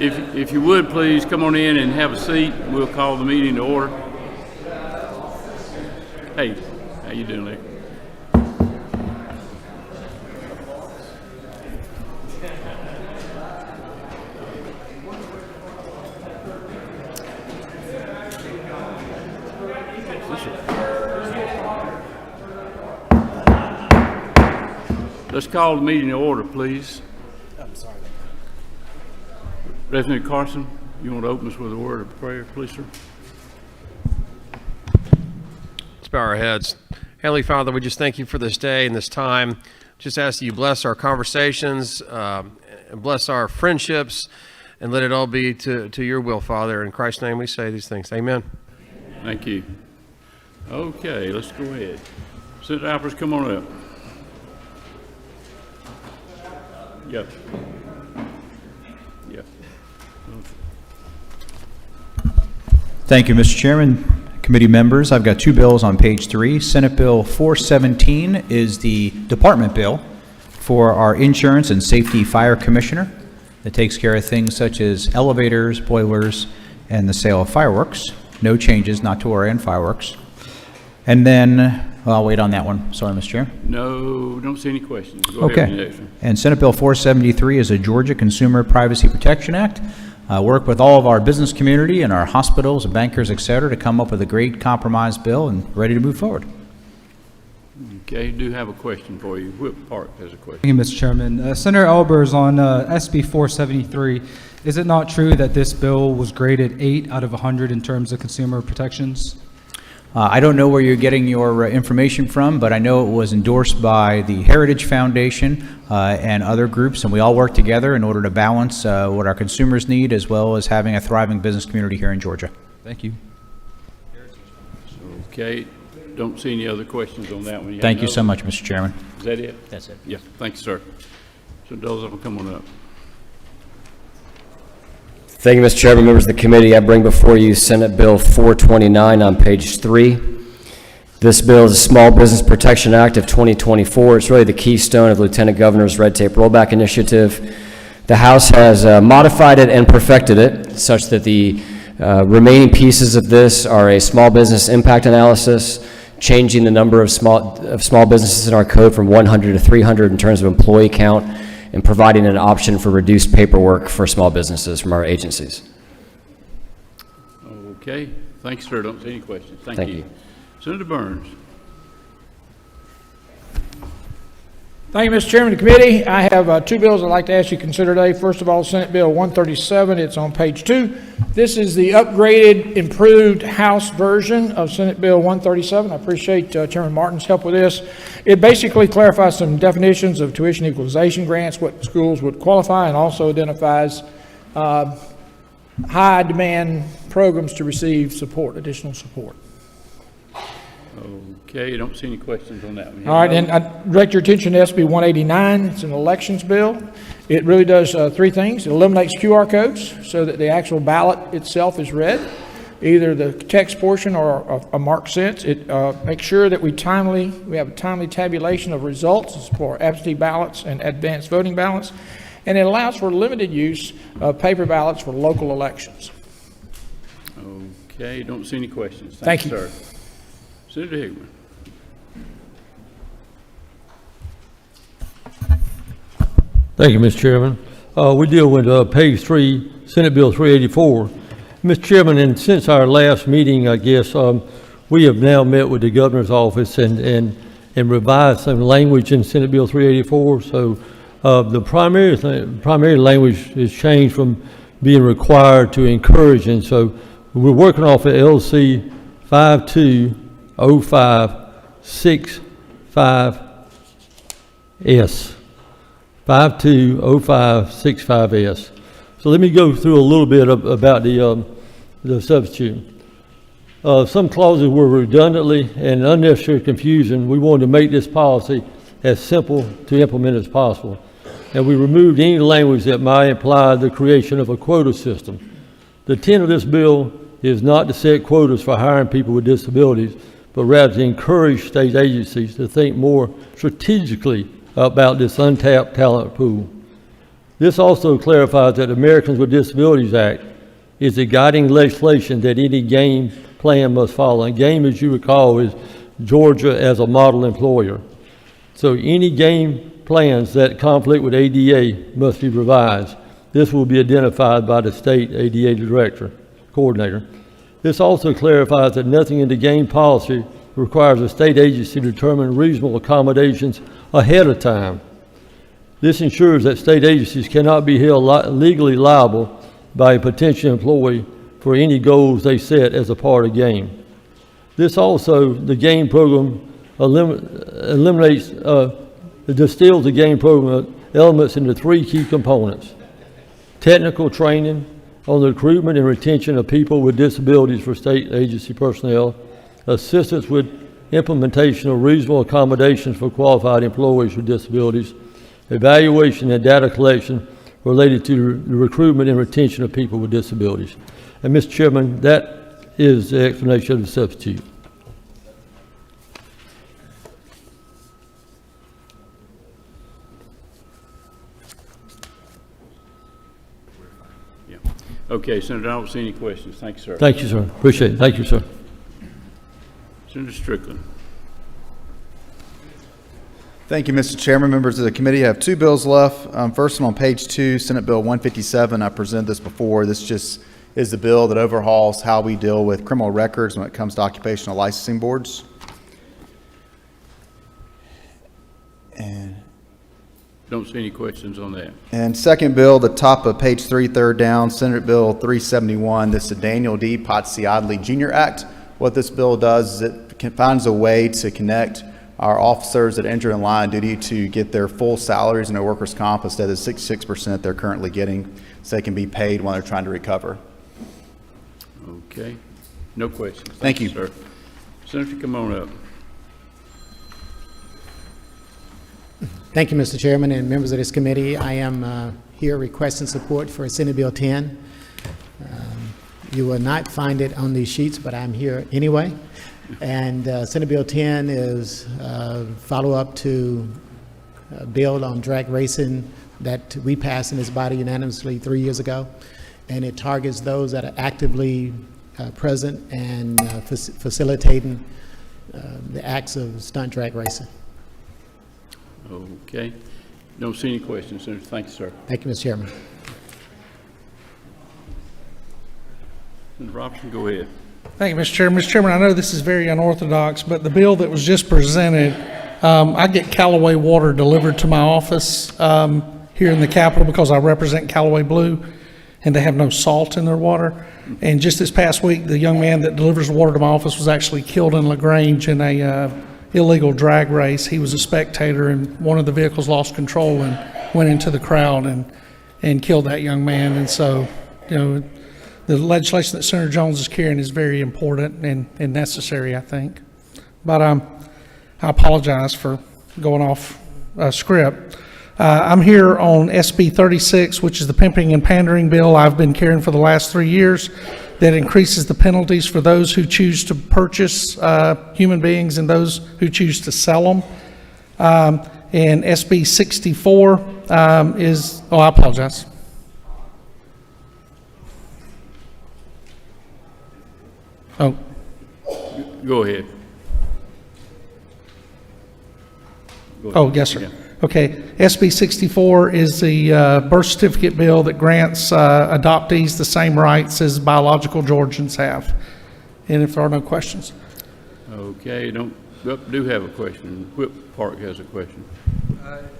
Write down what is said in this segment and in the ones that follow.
If you would, please come on in and have a seat. We'll call the meeting to order. Hey, how you doing, Larry? Let's call the meeting to order, please. I'm sorry. Reverend Carson, you want to open us with a word of prayer, please, sir? Let's bow our heads. Heavenly Father, we just thank you for this day and this time. Just ask that you bless our conversations, and bless our friendships, and let it all be to your will, Father. In Christ's name we say these things. Amen. Thank you. Okay, let's go ahead. Senator Alpers, come on up. Yep. Yep. Thank you, Mr. Chairman. Committee members, I've got two bills on page 3. Senate Bill 417 is the department bill for our Insurance and Safety Fire Commissioner that takes care of things such as elevators, boilers, and the sale of fireworks. No changes, not to worry on fireworks. And then, well, I'll wait on that one. Sorry, Mr. Chair. No, don't see any questions. Go Okay. ahead with the next one. And Senate Bill 473 is a Georgia Consumer Privacy Protection Act. Work with all of our business community and our hospitals and bankers, et cetera, to come up with a great compromise bill and ready to move forward. Okay, I do have a question for you. Whip Park has a question. Thank you, Mr. Chairman. Senator Albers, on SB 473, is it not true that this bill was graded 8 out of 100 in terms of consumer protections? I don't know where you're getting your information from, but I know it was endorsed by the Heritage Foundation and other groups, and we all work together in order to balance what our consumers need as well as having a thriving business community here in Georgia. Thank you. Okay, don't see any other questions on that one. Thank you so much, Mr. Chairman. Is that it? That's it. Yeah, thank you, sir. So those of them, come on up. Thank you, Mr. Chairman, members of the committee. I bring before you Senate Bill 429 on page 3. This bill is a Small Business Protection Act of 2024. It's really the keystone of the Lieutenant Governor's Red Tape Rollback Initiative. The House has modified it and perfected it such that the remaining pieces of this are a small business impact analysis, changing the number of small businesses in our code from 100 to 300 in terms of employee count, and providing an option for reduced paperwork for small businesses from our agencies. Okay, thanks, sir. Don't see any questions. Thank you. Senator Burns. Thank you, Mr. Chairman of the committee. I have two bills I'd like to ask you to consider today. First of all, Senate Bill 137. It's on page 2. This is the upgraded, improved House version of Senate Bill 137. I appreciate Chairman Martin's help with this. It basically clarifies some definitions of tuition equalization grants, what schools would qualify, and also identifies high demand programs to receive support, additional support. Okay, don't see any questions on that one. All right, and I direct your attention to SB 189. It's an elections bill. It really does three things. It eliminates QR codes so that the actual ballot itself is read, either the text portion or a marked sense. It makes sure that we have a timely tabulation of results for absentee ballots and advanced voting ballots, and it allows for limited use of paper ballots for local elections. Okay, don't see any questions. Thank you, sir. Senator Hickman. Thank you, Mr. Chairman. We deal with page 3, Senate Bill 384. Mr. Chairman, and since our last meeting, I guess, we have now met with the governor's office and revised some language in Senate Bill 384. So the primary language is changed from being required to encourage, and so we're working off of LC 520565S. 520565S. So let me go through a little bit about the substitute. Some clauses were redundantly and unnecessary confusion. We wanted to make this policy as simple to implement as possible. And we removed any language that might imply the creation of a quota system. The intent of this bill is not to set quotas for hiring people with disabilities, but rather to encourage state agencies to think more strategically about this untapped talent pool. This also clarifies that the Americans with Disabilities Act is the guiding legislation that any game plan must follow. And game, as you recall, is Georgia as a model employer. So any game plans that conflict with ADA must be revised. This will be identified by the state ADA director, coordinator. This also clarifies that nothing in the game policy requires a state agency to determine reasonable accommodations ahead of time. This ensures that state agencies cannot be held legally liable by a potential employee for any goals they set as a part of game. This also, the game program distills the game program elements into three key components: technical training on the recruitment and retention of people with disabilities for state agency personnel, assistance with implementation of reasonable accommodations for qualified employees with disabilities, evaluation and data collection related to the recruitment and retention of people with disabilities. And Mr. Chairman, that is the explanation of the substitute. Yeah. Okay, Senator, I don't see any questions. Thank you, sir. Thank you, sir. Appreciate it. Thank you, sir. Senator Strickland. Thank you, Mr. Chairman. Members of the committee, I have two bills left. First one on page 2, Senate Bill 157. I presented this before. This just is the bill that overhauls how we deal with criminal records when it comes to occupational licensing boards. And Don't see any questions on that. second bill, the top of page 3, third down, Senate Bill 371. This is the Daniel D. Potciadli Jr. Act. What this bill does is it finds a way to connect our officers that enter in line of duty to get their full salaries and their workers' comp instead of 66% they're currently getting, so they can be paid when they're trying to recover. Okay. No questions. Thank you. Sir. Senator, come on up. Thank you, Mr. Chairman and members of this committee. I am here requesting support for Senate Bill 10. You will not find it on these sheets, but I'm here anyway. And Senate Bill 10 is follow-up to a bill on drag racing that we passed in this body unanimously 3 years ago. And it targets those that are actively present and facilitating the acts of stunt drag racing. Okay. Don't see any questions, Senator. Thank you, sir. Thank you, Mr. Chairman. Senator Robertson, go ahead. Thank you, Mr. Chairman. Mr. Chairman, I know this is very unorthodox, but the bill that was just presented, I get Callaway water delivered to my office here in the Capitol because I represent Callaway Blue, and they have no salt in their water. And just this past week, the young man that delivers the water to my office was actually killed in LaGrange in a illegal drag race. He was a spectator, and one of the vehicles lost control and went into the crowd and killed that young man. And so, you know, the legislation that Senator Jones is carrying is very important and necessary, I think. But I apologize for going off script. I'm here on SB 36, which is the pimping and pandering bill I've been carrying for the last 3 years, that increases the penalties for those who choose to purchase human beings and those who choose to sell them. And SB 64 is, I apologize. Oh, Go ahead. Go ahead. oh, yes, sir. Yeah. Okay, SB 64 is the birth certificate bill that grants adoptees the same rights as biological Georgians have. And if there are no questions. Okay, do have a question. Whip Park has a question.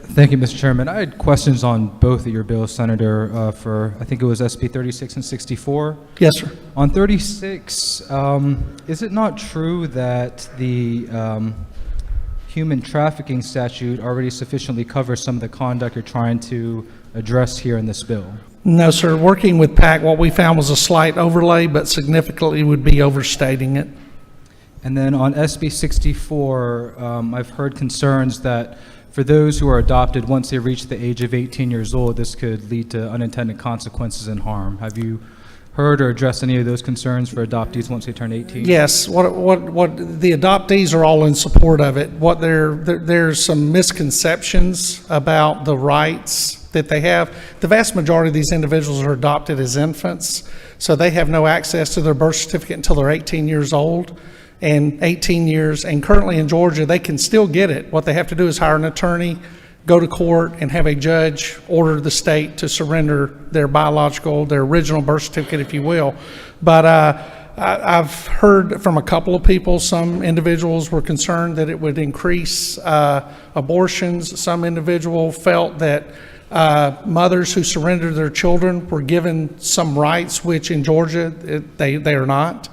Thank you, Mr. Chairman. I had questions on both of your bills, Senator, for, I think it was SB 36 and 64. Yes, sir. On 36, is it not true that the human trafficking statute already sufficiently covers some of the conduct you're trying to address here in this bill? No, sir. Working with PAC, what we found was a slight overlay, but significantly would be overstating it. And then on SB 64, I've heard concerns that for those who are adopted, once they reach the age of 18 years old, this could lead to unintended consequences and harm. Have you heard or addressed any of those concerns for adoptees once they turn 18? Yes, what the adoptees are all in support of it. What there's some misconceptions about the rights that they have. The vast majority of these individuals are adopted as infants, so they have no access to their birth certificate until they're 18 years old. And 18 years, and currently in Georgia, they can still get it. What they have to do is hire an attorney, go to court, and have a judge order the state to surrender their original birth certificate, if you will. But I've heard from a couple of people, some individuals were concerned that it would increase abortions. Some individual felt that mothers who surrendered their children were given some rights, which in Georgia, they are not.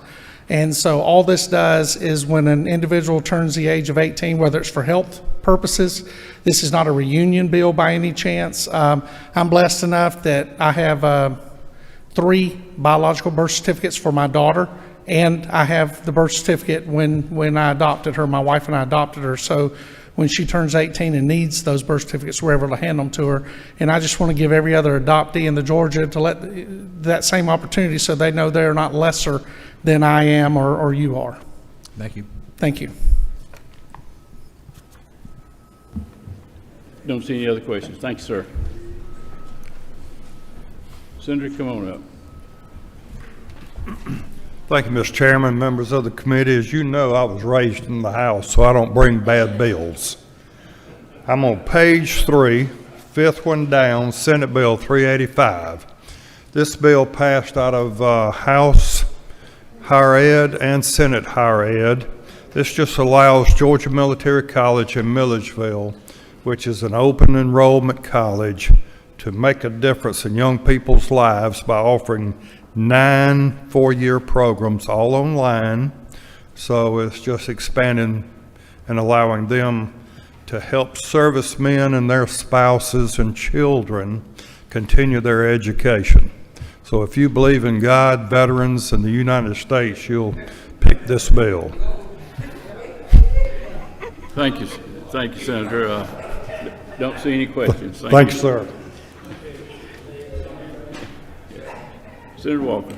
And so all this does is when an individual turns the age of 18, whether it's for health purposes, this is not a reunion bill by any chance. I'm blessed enough that I have 3 biological birth certificates for my daughter, and I have the birth certificate when I adopted her. My wife and I adopted her. So when she turns 18 and needs those birth certificates, we're able to hand them to her. And I just want to give every other adoptee in the Georgia to let that same opportunity so they know they're not lesser than I am or you are. Thank you. Thank you. Don't see any other questions. Thank you, sir. Senator, come on up. Thank you, Mr. Chairman, members of the committee. As you know, I was raised in the House, so I don't bring bad bills. I'm on page 3, 5th one down, Senate Bill 385. This bill passed out of House Higher Ed and Senate Higher Ed. This just allows Georgia Military College in Milledgeville, which is an open enrollment college, to make a difference in young people's lives by offering 9 four-year programs all online. So it's just expanding and allowing them to help servicemen and their spouses and children continue their education. So if you believe in God, veterans, and the United States, you'll pick this bill. Thank you, Senator. Don't see any questions. Thank you, sir. Senator Walker.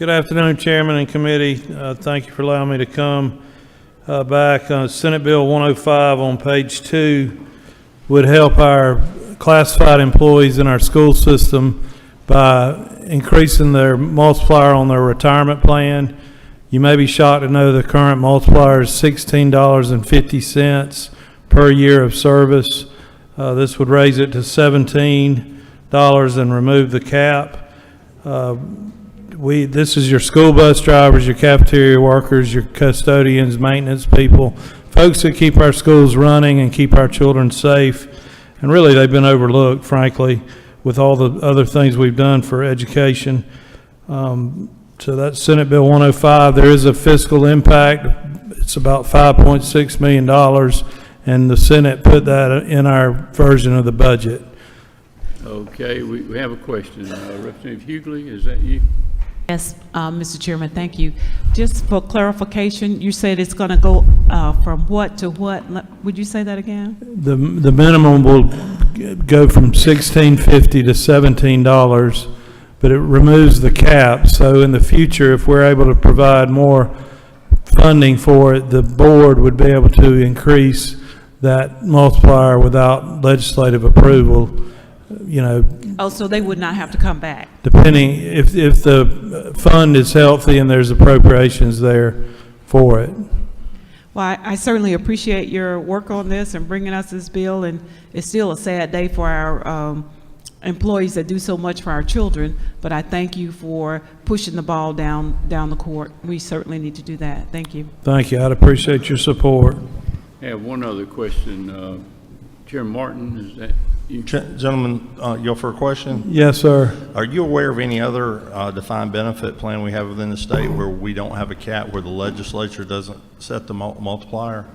Good afternoon, Chairman and committee. Thank you for allowing me to come back. Senate Bill 105 on page 2 would help our classified employees in our school system by increasing their multiplier on their retirement plan. You may be shocked to know the current multiplier is $16.50 per year of service. This would raise it to $17 and remove the cap. This is your school bus drivers, your cafeteria workers, your custodians, maintenance people, folks that keep our schools running and keep our children safe. And really, they've been overlooked, frankly, with all the other things we've done for education. So that's Senate Bill 105. There is a fiscal impact. It's about $5.6 million, and the Senate put that in our version of the budget. Okay, we have a question. Representative Hughley, is that you? Yes, Mr. Chairman, thank you. Just for clarification, you said it's going to go from what to what? Would you say that again? The minimum will go from $16.50 to $17, but it removes the cap. So in the future, if we're able to provide more funding for it, the board would be able to increase that multiplier without legislative approval. You know, oh, so they would not have to come back? Depending, if the fund is healthy and there's appropriations there for it. Well, I certainly appreciate your work on this and bringing us this bill, and it's still a sad day for our employees that do so much for our children, but I thank you for pushing the ball down the court. We certainly need to do that. Thank you. Thank you. I'd appreciate your support. I have one other question. Chairman Martin, is that you? Gentlemen, for a question? Yes, sir. Are you aware of any other defined benefit plan we have within the state where we don't have a cap, where the legislature doesn't set the multiplier?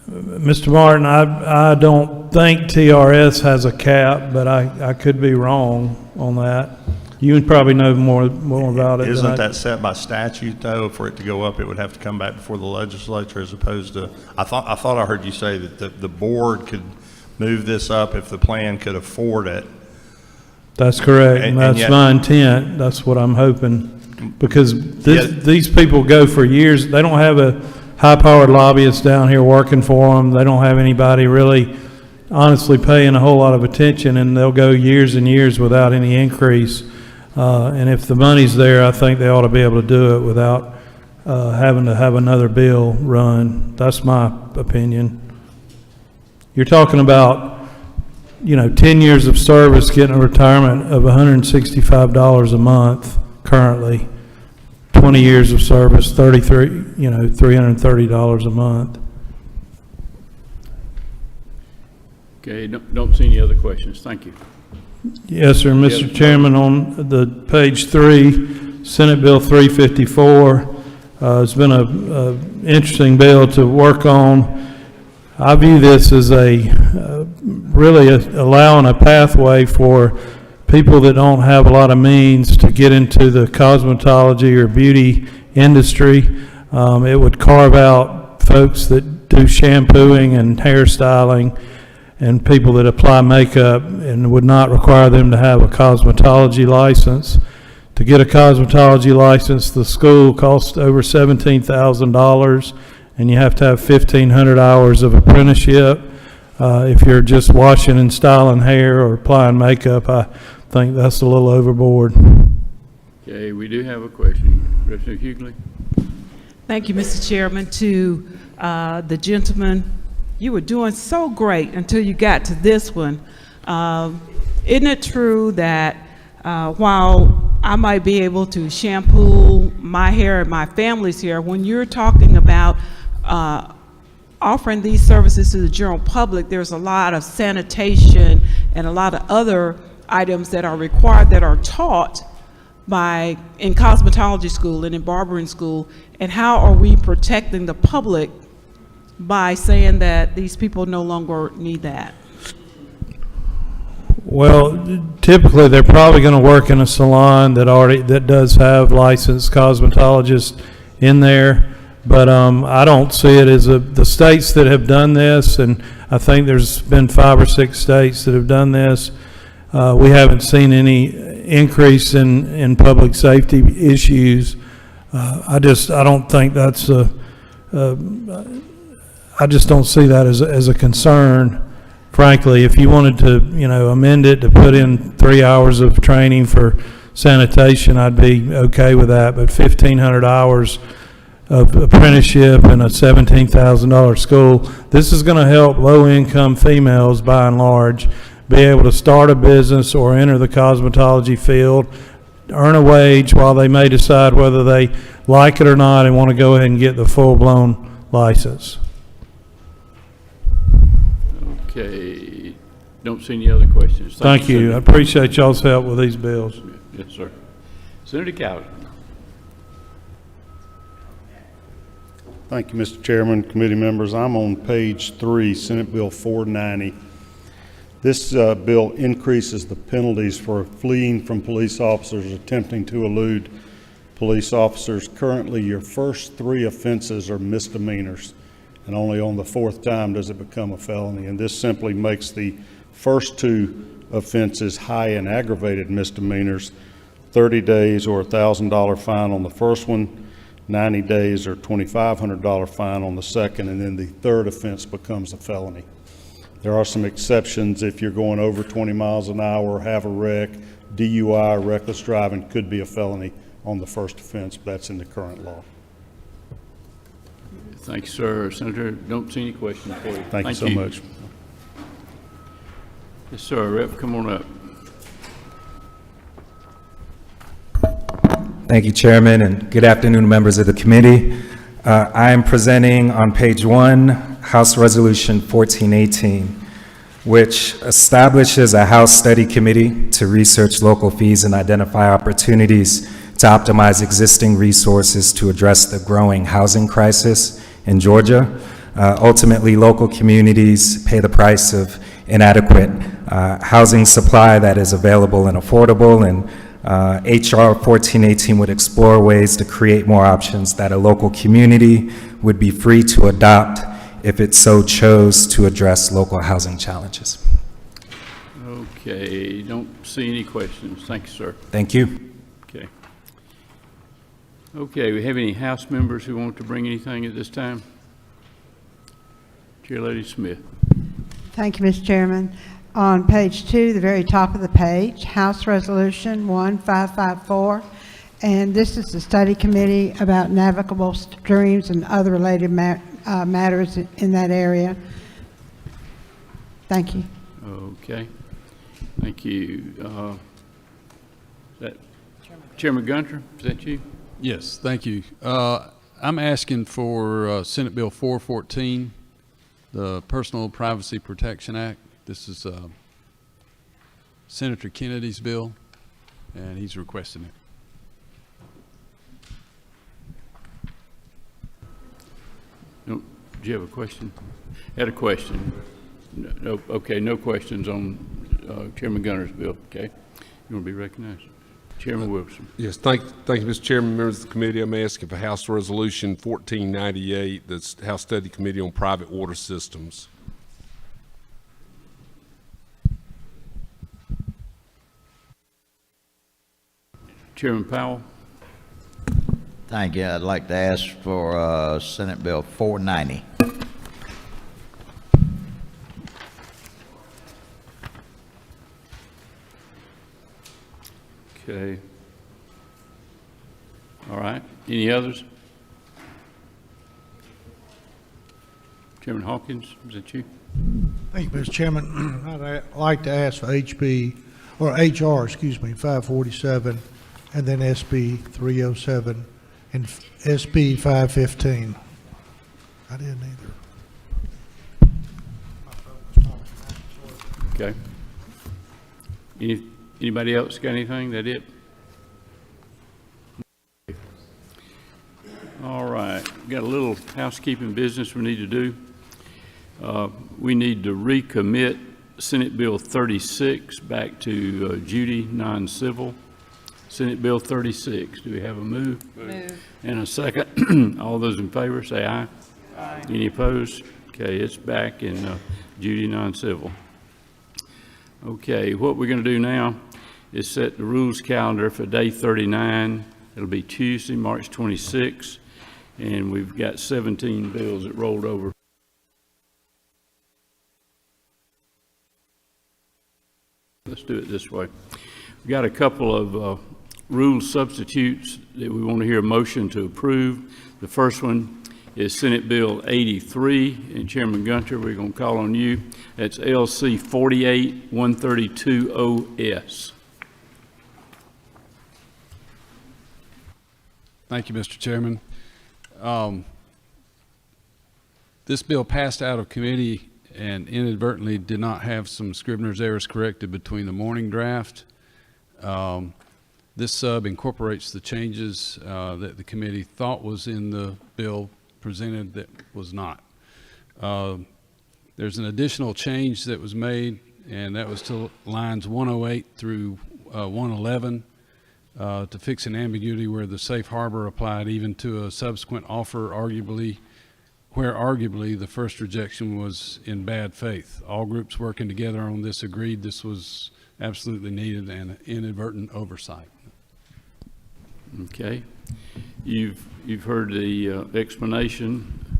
Mr. Martin, I don't think TRS has a cap, but I could be wrong on that. You would probably know more about it. Isn't that set by statute, though? For it to go up, it would have to come back before the legislature, as opposed to, I thought I heard you say that the board could move this up if the plan could afford it. That's correct, and that's my intent. That's what I'm hoping, because these people go for years. They don't have high-powered lobbyists down here working for them. They don't have anybody really honestly paying a whole lot of attention, and they'll go years and years without any increase. And if the money's there, I think they ought to be able to do it without having to have another bill run. That's my opinion. You're talking about, 10 years of service getting a retirement of $165 a month currently. 20 years of service, $330 a month. Okay, don't see any other questions. Thank you. Yes, sir. Mr. Chairman, on the page 3, Senate Bill 354, it's been a interesting bill to work on. I view this as really allowing a pathway for people that don't have a lot of means to get into the cosmetology or beauty industry. It would carve out folks that do shampooing and hairstyling and people that apply makeup, and would not require them to have a cosmetology license. To get a cosmetology license, the school costs over $17,000, and you have to have 1,500 hours of apprenticeship. If you're just washing and styling hair or applying makeup, I think that's a little overboard. Okay, we do have a question. Representative Hughley? Thank you, Mr. Chairman. To the gentleman, you were doing so great until you got to this one. Isn't it true that while I might be able to shampoo my hair and my family's hair, when you're talking about offering these services to the general public, there's a lot of sanitation and a lot of other items that are required that are taught in cosmetology school and in barbering school, and how are we protecting the public by saying that these people no longer need that? Well, typically they're probably going to work in a salon that does have licensed cosmetologists in there, but I don't see it as the states that have done this, and I think there's been 5 or 6 states that have done this. We haven't seen any increase in public safety issues. I don't think that's I just don't see that as a concern. Frankly, if you wanted to, amend it to put in 3 hours of training for sanitation, I'd be okay with that. But 1,500 hours of apprenticeship in a $17,000 school, this is going to help low-income females, by and large, be able to start a business or enter the cosmetology field, earn a wage while they may decide whether they like it or not and want to go ahead and get the full-blown license. Okay, don't see any other questions. Thank you. I appreciate y'all's help with these bills. Yes, sir. Senator Cowden. Thank you, Mr. Chairman, committee members. I'm on page 3, Senate Bill 490. This bill increases the penalties for fleeing from police officers attempting to elude police officers. Currently, your first 3 offenses are misdemeanors, and only on the 4th time does it become a felony. And this simply makes the first 2 offenses high and aggravated misdemeanors, 30 days or $1,000 fine on the first one, 90 days or $2,500 fine on the second, and then the 3rd offense becomes a felony. There are some exceptions. If you're going over 20 miles an hour, have a wreck, DUI, reckless driving could be a felony on the first offense, but that's in the current law. Thank you, sir. Senator, don't see any questions for you. Thank you so much. Yes, sir. Rep, come on up. Thank you, Chairman, and good afternoon, members of the committee. I am presenting on page 1, House Resolution 1418, which establishes a House Study Committee to research local fees and identify opportunities to optimize existing resources to address the growing housing crisis in Georgia. Ultimately, local communities pay the price of inadequate housing supply that is available and affordable, and HR 1418 would explore ways to create more options that a local community would be free to adopt if it so chose to address local housing challenges. Okay, don't see any questions. Thank you, sir. Thank you. Okay. Okay, we have any House members who want to bring anything at this time? Chairlady Smith. Thank you, Mr. Chairman. On page 2, the very top of the page, House Resolution 1554, and this is the study committee about navigable streams and other related matters in that area. Thank you. Okay, thank you. Is that Chairman Gunter? Is that you? Yes, thank you. I'm asking for Senate Bill 414, the Personal Privacy Protection Act. This is Senator Kennedy's bill, and he's requesting it. No, do you have a question? Had a question. No, okay, no questions on Chairman Gunter's bill. Okay, you want to be recognized? Chairman Wilson. Yes, thank you, Mr. Chairman, members of the committee. I'm asking for House Resolution 1498, the House Study Committee on Private Water Systems. Chairman Powell. Thank you. I'd like to ask for Senate Bill 490. Okay. All right. Any others? Chairman Hawkins, is that you? Thank you, Mr. Chairman. I'd like to ask for HR, 547, and then SB 307 and SB 515. I didn't either. Okay. Anybody else got anything? That it? All right. Got a little housekeeping business we need to do. We need to recommit Senate Bill 36 back to Judy, non-civil. Senate Bill 36. Do we have a move? Move. And a second. All those in favor say aye. Aye. Any opposed? Okay, it's back in Judy, non-civil. Okay, what we're going to do now is set the rules calendar for day 39. It'll be Tuesday, March 26, and we've got 17 bills that rolled over. Let's do it this way. We've got a couple of rule substitutes that we want to hear a motion to approve. The first one is Senate Bill 83, and Chairman Gunter, we're going to call on you. That's LC 48-132-OS. Thank you, Mr. Chairman. This bill passed out of committee and inadvertently did not have some Scribner's errors corrected between the morning draft. This sub incorporates the changes that the committee thought was in the bill presented that was not. There's an additional change that was made, and that was to lines 108 through 111 to fix an ambiguity where the safe harbor applied even to a subsequent offer, where arguably the first rejection was in bad faith. All groups working together on this agreed this was absolutely needed and an inadvertent oversight. Okay. You've heard the explanation.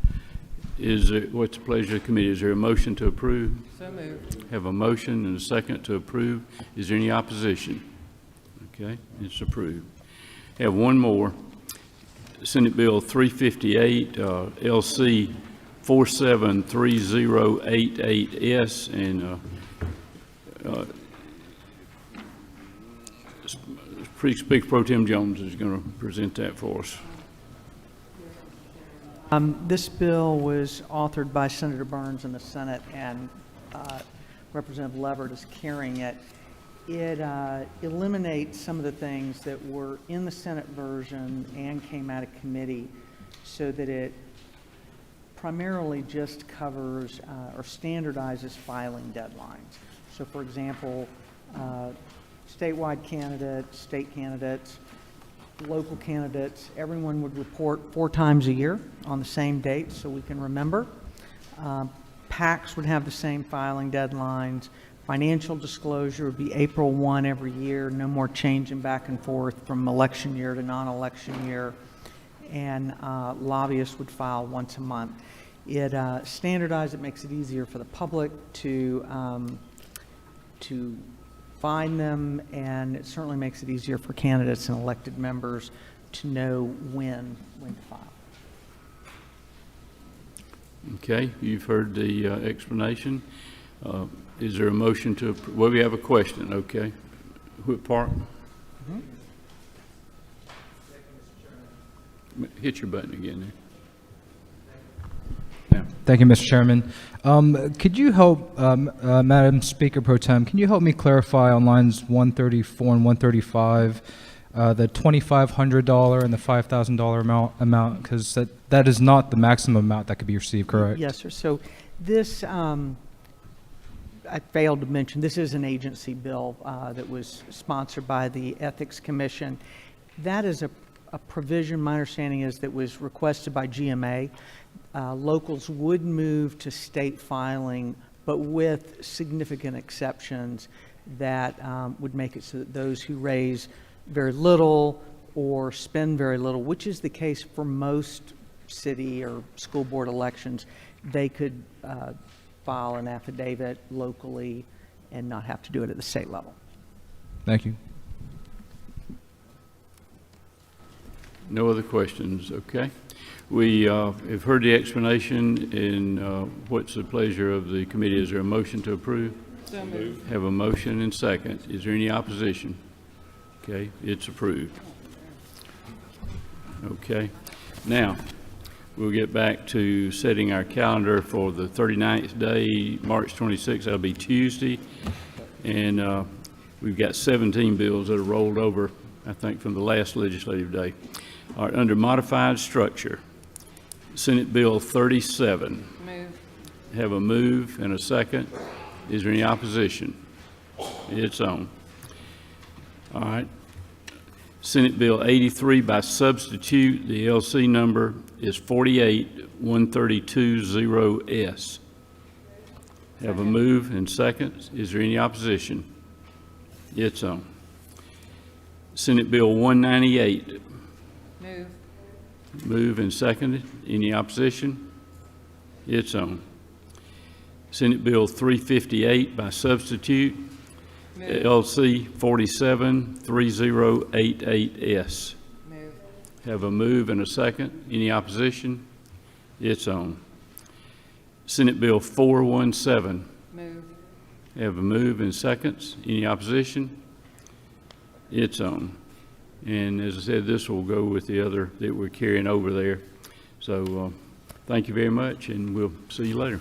What's the pleasure of the committee? Is there a motion to approve? So moved. Have a motion and a second to approve. Is there any opposition? Okay, it's approved. Have one more. Senate Bill 358, LC 473088S, and Speaker Pro Tem Jones is going to present that for us. This bill was authored by Senator Burns in the Senate, and Representative Levert is carrying it. It eliminates some of the things that were in the Senate version and came out of committee, so that it primarily just covers or standardizes filing deadlines. So, for example, statewide candidates, state candidates, local candidates, everyone would report 4 times a year on the same date so we can remember. PACs would have the same filing deadlines. Financial disclosure would be April 1 every year, no more changing back and forth from election year to non-election year. and lobbyists would file once a month. It standardized, it makes it easier for the public to find them, and it certainly makes it easier for candidates and elected members to know when to file. Okay, you've heard the explanation. Is there a motion to, well, we have a question, okay. Whip Park? Hit your button again there. Thank you, Mr. Chairman. Could you help, Madam Speaker Pro Tem, can you help me clarify on lines 134 and 135, the $2,500 and the $5,000 amount, because that is not the maximum amount that could be received, correct? Yes, sir. So this, I failed to mention, this is an agency bill that was sponsored by the Ethics Commission. That is a provision, my understanding is, that was requested by GMA. Locals would move to state filing, but with significant exceptions that would make it so that those who raise very little or spend very little, which is the case for most city or school board elections, they could file an affidavit locally and not have to do it at the state level. Thank you. No other questions, okay. We have heard the explanation, and what's the pleasure of the committee? Is there a motion to approve? So moved. Have a motion and second. Is there any opposition? Okay, it's approved. Okay, now we'll get back to setting our calendar for the 39th day, March 26th. That'll be Tuesday, and we've got 17 bills that are rolled over, I think, from the last legislative day. All right, under modified structure, Senate Bill 37. Move. Have a move and a second. Is there any opposition? It's on. All right. Senate Bill 83 by substitute. The LC number is 48132-0S. Have a move and second. Is there any opposition? It's on. Senate Bill 198. Move. Move and seconded. Any opposition? It's on. Senate Bill 358 by substitute. LC 473088S. Move. Have a move and a second. Any opposition? It's on. Senate Bill 417. Move. Have a move and seconds. Any opposition? It's on. And as I said, this will go with the other that we're carrying over there. So thank you very much, and we'll see you later.